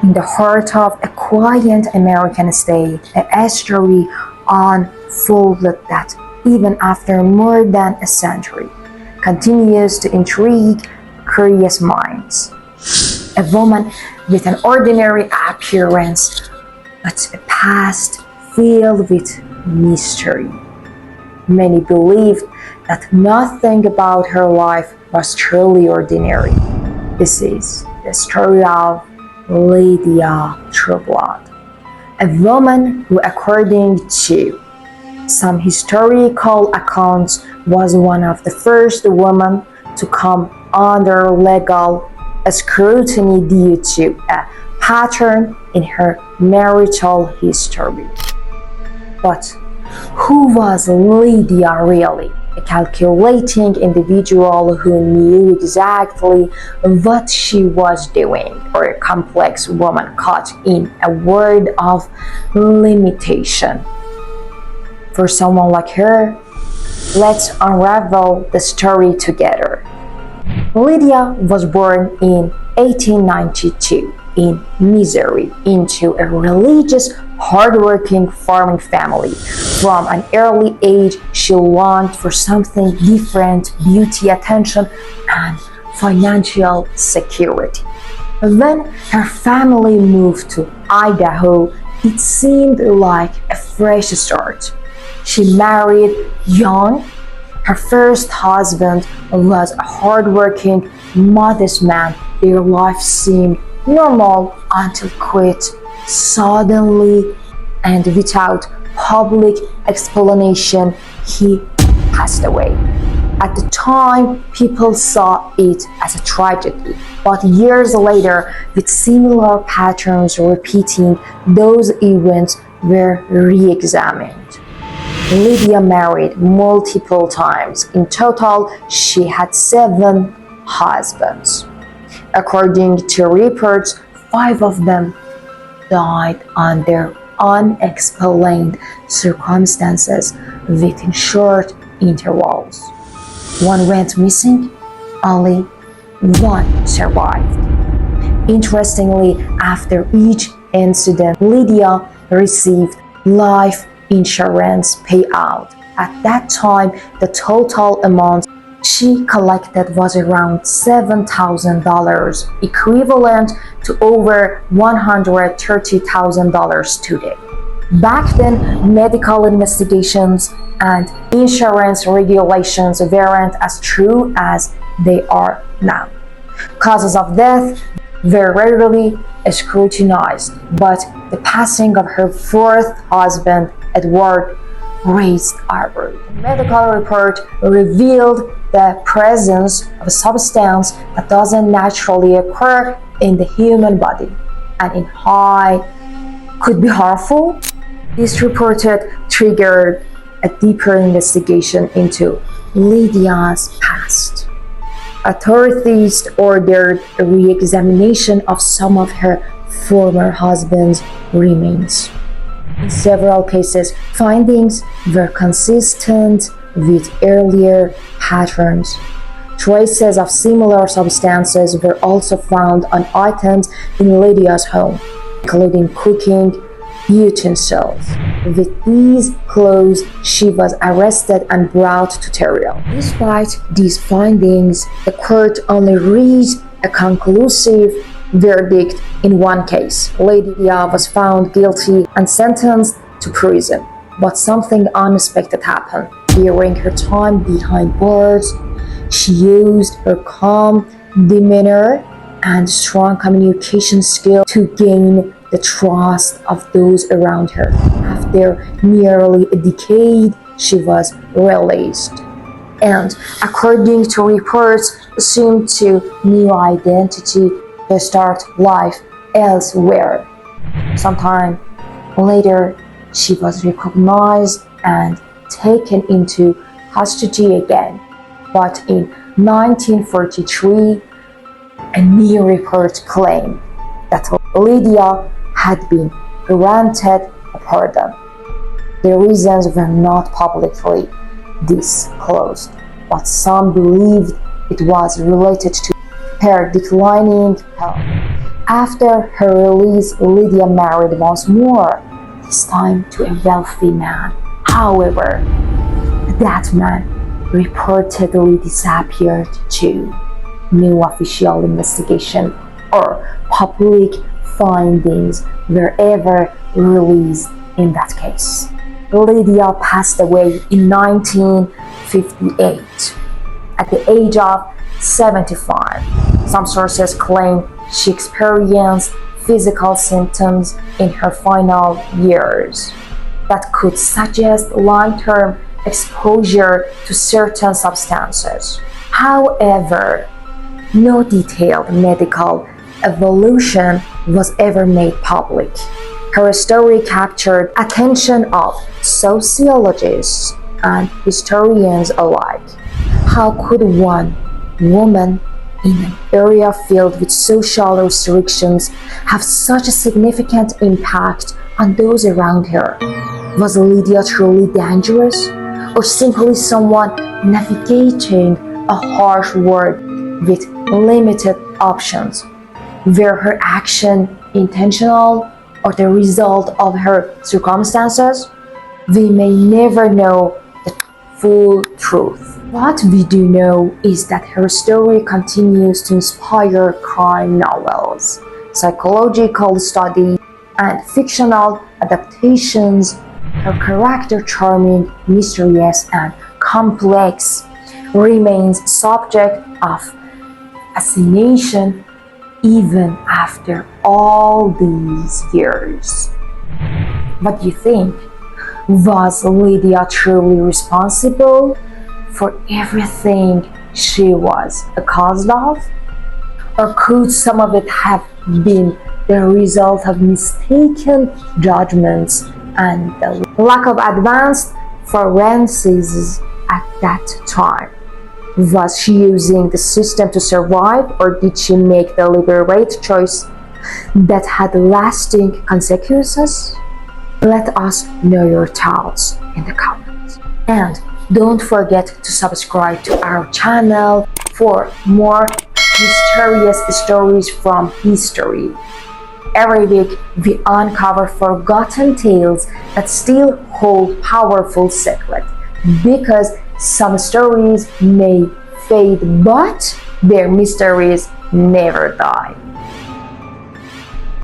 in the heart of a quiet American state, a story unfolded that, even after more than a century, continues to intrigue curious minds. A woman with an ordinary appearance, but a past filled with mystery. Many believed that nothing about her life was truly ordinary. This is the story of Lyda Trueblood, a woman who, according to some historical accounts, was one of the first women to come under legal scrutiny due to a pattern in her marital history. But who was Lydia really? A calculating individual who knew exactly what she was doing, or a complex woman caught in a world of limitation? For someone like her, let's unravel the story together. Lydia was born in 1892 in Missouri into a religious, hardworking farming family. From an early age, she longed for something different: beauty, attention, and financial security. When her family moved to Idaho, it seemed like a fresh start. She married young. Her first husband was a hardworking, modest man. Their life seemed normal until quite suddenly and without public explanation, he passed away. At the time, people saw it as a tragedy, but years later, with similar patterns repeating, those events were re-examined. Lydia married multiple times. In total, she had 7 husbands. According to reports, 5 of them died under unexplained circumstances within short intervals. 1 went missing, only 1 survived. Interestingly, after each incident, Lydia received life insurance payout. At that time, the total amount she collected was around $7,000, equivalent to over $130,000 today. Back then, medical investigations and insurance regulations weren't as true as they are now. Causes of death were rarely scrutinized, but the passing of her 4th husband, Edward, raised eyebrows. A medical report revealed the presence of a substance that doesn't naturally occur in the human body and in high could be harmful. This report triggered a deeper investigation into Lydia's past. Authorities ordered a re-examination of some of her former husband's remains. In several cases, findings were consistent with earlier patterns. Traces of similar substances were also found on items in Lydia's home, including cooking utensils. With these clues, she was arrested and brought to trial. Despite these findings, the court only reached a conclusive verdict in 1 case. Lydia was found guilty and sentenced to prison. But something unexpected happened. During her time behind bars, she used her calm demeanor and strong communication skills to gain the trust of those around her. After nearly a decade, she was released, and according to reports, assumed to new identity to start life elsewhere. Sometime later, she was recognized and taken into custody again. But in 1943, a new report claimed that Lydia had been granted a pardon. The reasons were not publicly disclosed, but some believed it was related to her declining health. After her release, Lydia married once more, this time to a wealthy man. However, that man reportedly disappeared too. No official investigation or public findings were ever released in that case. Lydia passed away in 1958 at the age of 75. Some sources claim she experienced physical symptoms in her final years that could suggest long-term exposure to certain substances. However, no detailed medical evolution was ever made public. Her story captured attention of sociologists and historians alike. How could one woman in an area filled with social restrictions have such a significant impact on those around her? Was Lydia truly dangerous, or simply someone navigating a harsh world with limited options? Were her actions intentional or the result of her circumstances? We may never know the full truth. What we do know is that her story continues to inspire crime novels, psychological study, and fictional adaptations. Her character, charming, mysterious, and complex, remains subject of fascination even after all these years. What do you think? Was Lydia truly responsible for everything she was accused of? Or could some of it have been the result of mistaken judgments and the lack of advanced forensics at that time? Was she using the system to survive, or did she make the deliberate choice that had lasting consequences? Let us know your thoughts in the comments. And don't forget to subscribe to our channel for more mysterious stories from history. Every week, we uncover forgotten tales that still hold powerful secrets, because some stories may fade, but their mysteries never die.